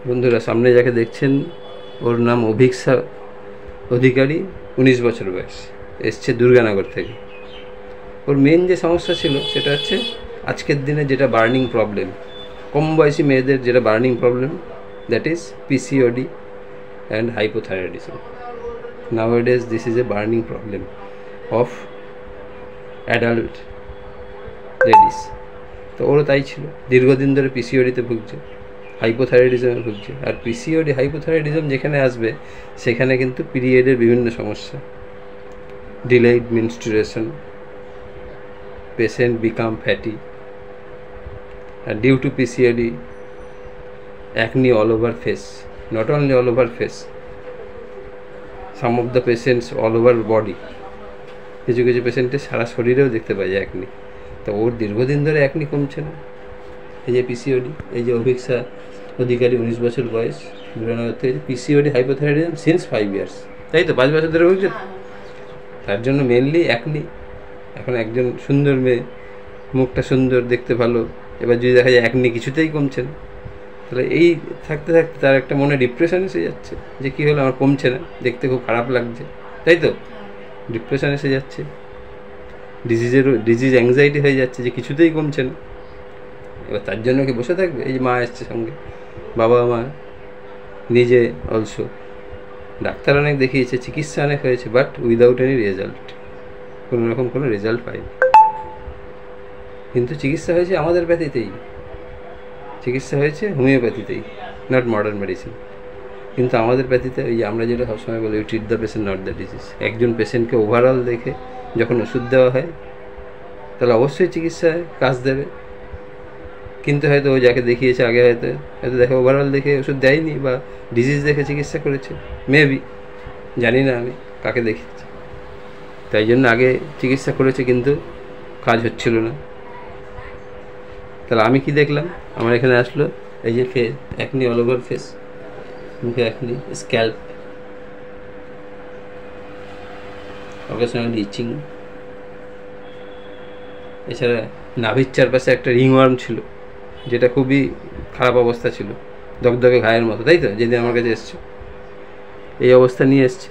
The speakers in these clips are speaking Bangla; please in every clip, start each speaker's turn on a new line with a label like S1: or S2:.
S1: বন্ধুরা, সামনে যাকে দেখছেন ওর নাম অভিক্ষা অধিকারী, 19 বছর বয়স, এসছে দুর্গানগর থেকে। ওর মেন যে সমস্যা ছিল সেটা হচ্ছে আজকের দিনে যেটা বার্নিং প্রবলেম, কম বয়সী মেয়েদের যেটা burning problem, that is PCOD and hypothyroidism. নাওয়াডেজ this is a burning problem of adult ladies. তো ওরও তাই ছিল, দীর্ঘদিন ধরে পিসিওডিতে ভুগছে, হাইপোথাইরয়েডিজমে ভুগছে। আর পিসিওডি হাইপোথাইরয়েডিজম যেখানে আসবে সেখানে কিন্তু পিরিয়ডের বিভিন্ন সমস্যা, delayed menstruation, patient become fatty, and due to PCOD, acne all over face, not only all over face, some of the patients all over body, কিছু কিছু পেশেন্টের সারা শরীরেও দেখতে পাই যায় অ্যাকনি। তো ওর দীর্ঘদিন ধরে অ্যাকনি কমছে না। এই যে পিসিওডি, এই যে অভিক্ষা অধিকারী, 19 বছর বয়স, দুর্গানগর থেকে, পিসিওডি হাইপোথাইরয়েডিজম সিন্স 5 years, তাই তো 5 বছর ধরে ভুগছে। তার জন্য মেনলি অ্যাকনি। এখন একজন সুন্দর মেয়ে, মুখটা সুন্দর, দেখতে ভালো, এবার যদি দেখা যায় অ্যাকনি কিছুতেই কমছে না, তাহলে এই থাকতে থাকতে তার একটা মনে ডিপ্রেশন এসে যাচ্ছে যে কী হলো, আমার কমছে না, দেখতে খুব খারাপ লাগছে, তাই তো ডিপ্রেশন এসে যাচ্ছে, ডিজিজ অ্যাংজাইটি হয়ে যাচ্ছে যে কিছুতেই কমছে না। এবার তার জন্য কি বসে থাকবে? এই যে মা এসছে সঙ্গে, বাবা মা, নিজে অলসো, ডাক্তার অনেক দেখিয়েছে, চিকিৎসা অনেক হয়েছে, বাট উইদাউট এনি রেজাল্ট, কোনো রকম কোনো রেজাল্ট পাইনি। কিন্তু চিকিৎসা হয়েছে আমাদের প্যাথিতেই, চিকিৎসা হয়েছে হোমিওপ্যাথিতেই, নট মডার্ন মেডিসিন। কিন্তু আমাদের প্যাথিতে ওই আমরা যেটা সবসময় বলি, treat the patient not the disease. একজন পেশেন্টকে ওভারঅল দেখে যখন ওষুধ দেওয়া হয় তাহলে অবশ্যই চিকিৎসায় কাজ দেবে, কিন্তু হয়তো ও যাকে দেখিয়েছে আগে হয়তো দেখে ওভারঅল দেখে ওষুধ দেয়নি, বা ডিজিজ দেখে চিকিৎসা করেছে, মেবি, জানি না আমি কাকে দেখিয়েছি, তাই জন্য আগে চিকিৎসা করেছে কিন্তু কাজ হচ্ছিল না। তাহলে আমি কি দেখলাম? আমার এখানে আসলো এই যে অ্যাকনি অল ওভার ফেস, মুখে অ্যাকনি, স্ক্যাল্প, অকেশনাল ইচিং, এছাড়া নাভির চারপাশে একটা রিংওয়ার্ম ছিল, যেটা খুবই খারাপ অবস্থা ছিল, দগদগে ঘায়ের মতো, তাই তো, যেদিন আমার কাছে এসছে এই অবস্থা নিয়ে এসছে।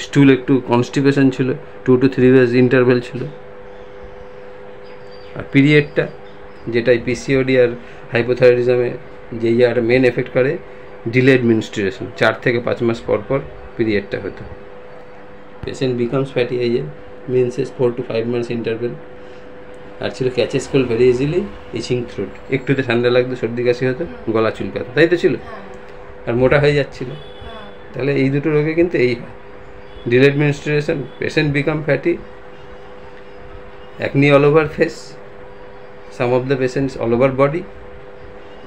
S1: স্টুল একটু কনস্টিপেশন ছিল, 2 to 3 days ইন্টারভেল ছিল। আর পিরিয়ডটা, যেটা পিসিওডি আর হাইপোথাইরয়েডিজমে যে জায়গাটা মেন এফেক্ট করে, ডিলেড মেনস্ট্রুয়েশন, 4 থেকে 5 মাস পর পর পিরিয়ডটা হতো। পেশেন্ট বিকামস ফ্যাটি, এই যে মেন্সেস 4 to 5 months ইন্টারভেল। আর ছিল ক্যাচেস কোল্ড ভেরি ইজিলি, ইচিং থ্রোট, একটুতে ঠান্ডা লাগতো, সর্দি কাশি হতো, গলা চুলকাতো, তাই তো ছিল। আর মোটা হয়ে যাচ্ছিল। তাহলে এই দুটো রোগে কিন্তু এই হয়, delayed menstruation, patient become fatty, acne all over face, some of the patients all over body,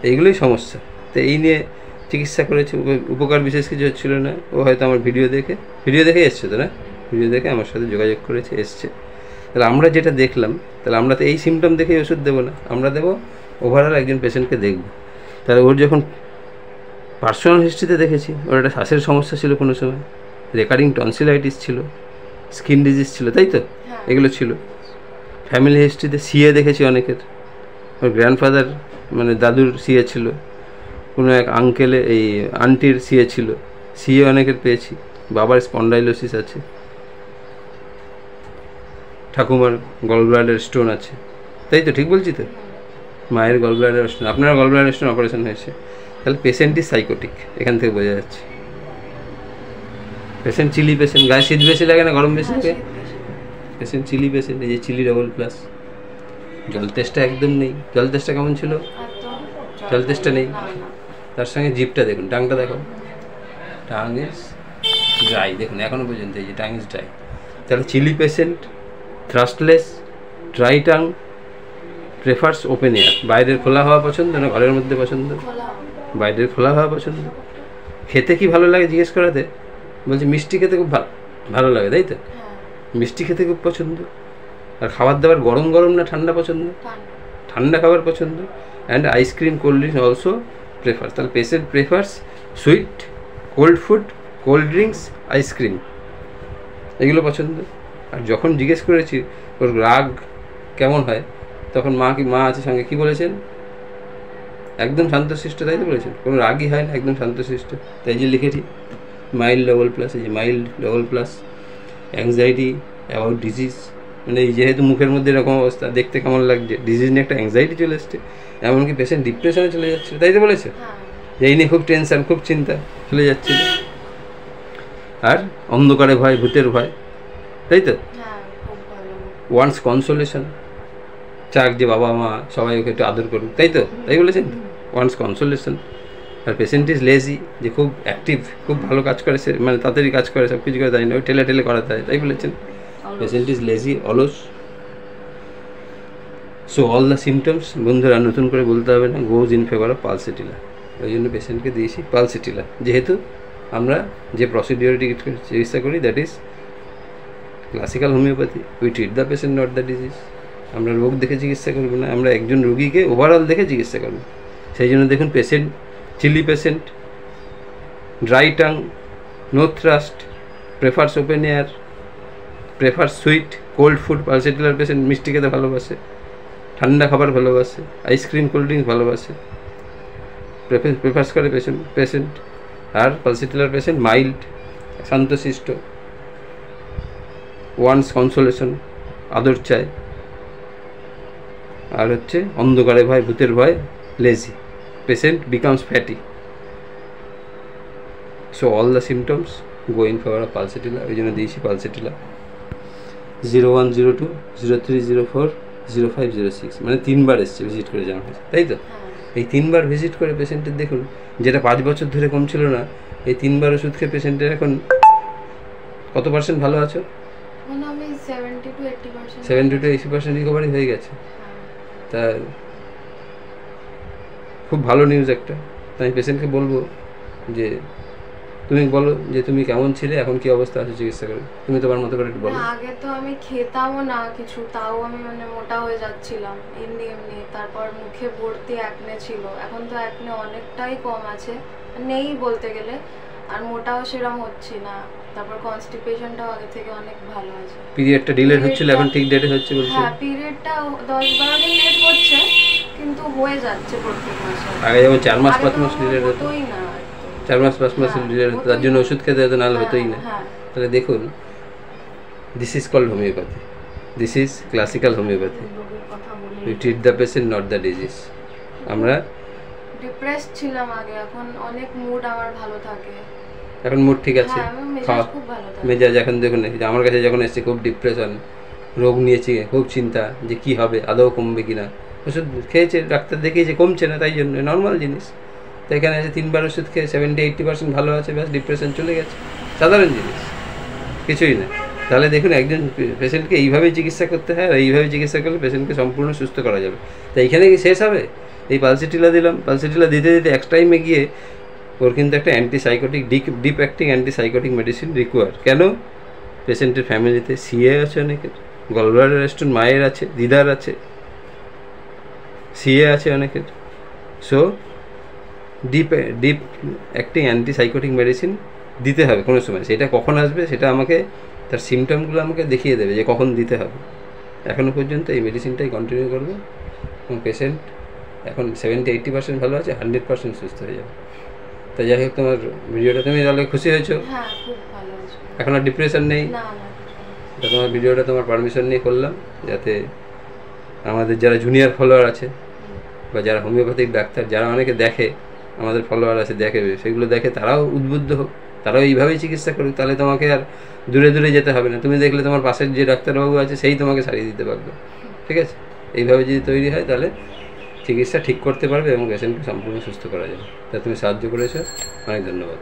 S1: এইগুলোই সমস্যা। তো এই নিয়ে চিকিৎসা করেছে, উপকার বিশেষ কিছু হচ্ছিল না। ও হয়তো আমার ভিডিও দেখে এসছে, তো না, ভিডিও দেখে আমার সাথে যোগাযোগ করেছে, এসছে। তাহলে আমরা যেটা দেখলাম, তাহলে আমরা তো এই সিমটম দেখেই ওষুধ দেবো না, আমরা দেবো ওভারঅল একজন পেশেন্টকে দেখব। তাহলে ওর যখন পার্সোনাল হিস্ট্রিতে দেখেছি ওর একটা শ্বাসের সমস্যা ছিল, কোনো সময় রেকারিং টনসিলাইটিস ছিল, স্কিন ডিজিজ ছিল, তাই তো, এগুলো ছিল। ফ্যামিলি হিস্ট্রিতে সিএ দেখেছি অনেকের, ওর গ্র্যান্ডফাদার মানে দাদুর সিএ ছিল, কোনো এক আঙ্কেলে এই আন্টির সিএ ছিল, সিএ অনেকের পেয়েছি। বাবার স্পন্ডাইলোসিস আছে, ঠাকুমার গলব্লাডার স্টোন আছে, তাই তো, ঠিক বলছি তো, মায়ের গলব্লাডার স্টোন, আপনার গলব্লাডার স্টোন অপারেশন হয়েছে। তাহলে পেশেন্ট ইজ সাইকোটিক, এখান থেকে বোঝা যাচ্ছে। পেশেন্ট চিলি পেশেন্ট, গায়ে শীত বেশি লাগে না গরম বেশি লাগে, পেশেন্ট চিলি পেশেন্ট। এই যে চিলি ডবল প্লাস, জল তেষ্টা একদম নেই। জল তেষ্টা কেমন ছিল? জল তেষ্টা নেই। তার সঙ্গে জিভটা দেখুন, টাংটা দেখো, টাং ইজ ড্রাই, দেখুন এখনও পর্যন্ত এই যে টাং ইজ ড্রাই। তাহলে chilly patient, thirstless, dry tongue, prefers open air. বাইরের খোলা হওয়া পছন্দ না ঘরের মধ্যে পছন্দ? বাইরের খোলা হওয়া পছন্দ। খেতে কি ভালো লাগে জিজ্ঞেস করাতে বলছি মিষ্টি খেতে খুব ভালো লাগে, তাই তো, মিষ্টি খেতে খুব পছন্দ। আর খাবার দাবার গরম গরম না ঠান্ডা পছন্দ? ঠান্ডা খাবার পছন্দ। And ice cream, cold drinks also prefer. তাহলে patient prefers sweet, cold food, cold drinks, ice cream, এগুলো পছন্দ। আর যখন জিজ্ঞেস করেছি ওর রাগ কেমন হয়, তখন মা আছে সঙ্গে, কি বলেছেন? একদম শান্তশিষ্ট, তাই তো বলেছেন, কোনো রাগই হয় না, একদম শান্তশিষ্ট। তাই যে লিখেছি মাইল্ড ডবল প্লাস, এই যে mild double plus anxiety about disease, মানে এই যেহেতু মুখের মধ্যে এরকম অবস্থা, দেখতে কেমন লাগছে, ডিজিজ নিয়ে একটা অ্যাংজাইটি চলে এসছে, এমনকি পেশেন্ট ডিপ্রেশনে চলে যাচ্ছে, তাই তো বলেছে, এই নিয়ে খুব টেনশন, খুব চিন্তা চলে যাচ্ছিল। আর অন্ধকারে ভয়, ভূতের ভয়, তাই তো। ওয়ান্স কনসোলেশন, চাক যে বাবা মা সবাই ওকে একটু আদর করুক, তাই তো, তাই বলেছেন। Once consolation. আর পেশেন্ট ইজ লেজি, যে খুব অ্যাক্টিভ, খুব ভালো কাজ করে, সে মানে তাড়াতাড়ি কাজ করে, সব কিছু করে, তাই না, ওই ঠেলে ঠেলে করাতে হয়, তাই বলেছেন। পেশেন্ট ইজ লেজি, অলস। সো অল দ্য সিমটমস, বন্ধুরা নতুন করে বলতে হবে না, goes in favour of pulsatilla. ওই জন্য পেশেন্টকে দিয়েছি পালসেটিলা, যেহেতু আমরা যে প্রসিডিওরটি চিকিৎসা করি that is classical homeopathy. We treat the patient, not the disease. আমরা রোগ দেখে চিকিৎসা করবো না, আমরা একজন রোগীকে ওভারঅল দেখে চিকিৎসা করবো। সেই জন্য দেখুন patient chilly patient, dry tongue, no thirst, prefers open air, prefer sweet cold food. পালসেটিলার পেশেন্ট মিষ্টি খেতে ভালোবাসে, ঠান্ডা খাবার ভালোবাসে, আইসক্রিম কোল্ড ড্রিঙ্কস ভালোবাসে, প্রেফার্স করে পেশেন্ট। আর পালসেটিলার পেশেন্ট মাইল্ড, শান্তশিষ্ট, ওয়ান্স কনসোলেশন, আদর চায়। আর হচ্ছে অন্ধকারে ভয়, ভূতের ভয়, lazy. Patient becomes fatty. So all the symptoms go in favour of pulsatilla. ওই জন্য দিয়েছি পালসেটিলা। 0102-0304-0506, মানে 3বার এসছে ভিজিট করে যাওয়া হয়েছে, তাই তো। এই 3বার ভিজিট করে পেশেন্টের দেখুন, যেটা 5 বছর ধরে কমছিল না, এই 3বার ওষুধ খেয়ে পেশেন্টের এখন কত পার্সেন্ট ভালো আছো? 70-80% রিকভারি হয়ে গেছে। তা খুব ভালো নিউজ একটা। তাই পেশেন্টকে বলবো যে তুমি বলো যে তুমি কেমন ছিলে, এখন কি অবস্থা আছে চিকিৎসা করে, তুমি তোমার মতো করে একটু বলো।
S2: আগে তো আমি খেতামও না কিছু, তাও আমি মানে মোটা হয়ে যাচ্ছিলাম এমনি এমনি। তারপর মুখে ভর্তি অ্যাকনে ছিল, এখন তো অ্যাকনে অনেকটাই কম আছে, নেই বলতে গেলে। আর মোটাও সেরকম হচ্ছে না। তারপর কনস্টিপেশনটাও আগে থেকে অনেক ভালো আছে।
S1: পিরিয়ডটা ডিলেট হচ্ছিল, এখন ঠিক ডেটে হচ্ছে বলছো?
S2: হ্যাঁ, পিরিয়ডটা 10-12 দিন লেট হচ্ছে, কিন্তু হয়ে যাচ্ছে প্রত্যেক মাসে।
S1: আগে যেমন 4 মাস 5 মাস ডিলেট হতো,
S2: হতোই না,
S1: 4 মাস 5 মাস ডিলেট হতো, তার জন্য ওষুধ খেতে হতো, নাহলে হতোই না। তাহলে দেখুন, this is called homeopathy, this is classical homeopathy. We treat the patient, not the disease. আমরা
S2: ডিপ্রেসড ছিলাম আগে, এখন অনেক মুড আমার ভালো থাকে,
S1: এখন মুড ঠিক আছে, মেজাজ এখন দেখুন। আমার কাছে যখন এসছে খুব ডিপ্রেশন, রোগ নিয়েছি, খুব চিন্তা যে কি হবে, আদৌ কমবে কিনা। ওষুধ খেয়েছে, ডাক্তার দেখিয়েছে, কমছে না, তাই জন্য নর্মাল জিনিস। তো এখানে এসে 3বার ওষুধ খেয়ে 70-80% ভালো আছে, ব্যাস ডিপ্রেশন চলে গেছে, সাধারণ জিনিস, কিছুই না। তাহলে দেখুন, একজন পেশেন্টকে এইভাবেই চিকিৎসা করতে হয়, আর এইভাবে চিকিৎসা করলে পেশেন্টকে সম্পূর্ণ সুস্থ করা যাবে। তো এইখানে কি শেষ হবে? এই পালসেটিলা দিলাম, পালসেটিলা দিতে দিতে এক টাইমে গিয়ে ওর কিন্তু একটা antipsychotic, deep acting antipsychotic medicine require. কেন? পেশেন্টের ফ্যামিলিতে সিএ আছে, অনেকের গলব্লাডার স্টোন, মায়ের আছে, দিদার আছে, সিএ আছে অনেকের। So deep acting antipsychotic medicine দিতে হবে কোনো সময়। সেটা কখন আসবে সেটা আমাকে, তার সিমটমগুলো আমাকে দেখিয়ে দেবে যে কখন দিতে হবে। এখনও পর্যন্ত এই মেডিসিনটাই কন্টিনিউ করবে, এবং পেশেন্ট এখন 70-80% ভালো আছে, 100% সুস্থ হয়ে যাবে। তো যাই হোক, তোমার ভিডিওটা তুমি তাহলে খুশি হয়েছো?
S2: হ্যাঁ, খুব ভালো আছে,
S1: এখন আর ডিপ্রেশন নেই। তো তোমার ভিডিওটা তোমার পারমিশন নিয়ে করলাম, যাতে আমাদের যারা জুনিয়র ফলোয়ার আছে, বা যারা হোমিওপ্যাথিক ডাক্তার, যারা অনেকে দেখে, আমাদের ফলোয়ার আছে, দেখে, সেগুলো দেখে তারাও উদ্বুদ্ধ হোক, তারাও এইভাবেই চিকিৎসা করুক। তাহলে তোমাকে আর দূরে দূরে যেতে হবে না। তুমি দেখলে তোমার পাশের যে ডাক্তারবাবু আছে সেই তোমাকে সারিয়ে দিতে পারবে। ঠিক আছে? এইভাবে যদি তৈরি হয় তাহলে চিকিৎসা ঠিক করতে পারবে এবং পেশেন্টকে সম্পূর্ণ সুস্থ করা যাবে। তা তুমি সাহায্য করেছো, অনেক ধন্যবাদ।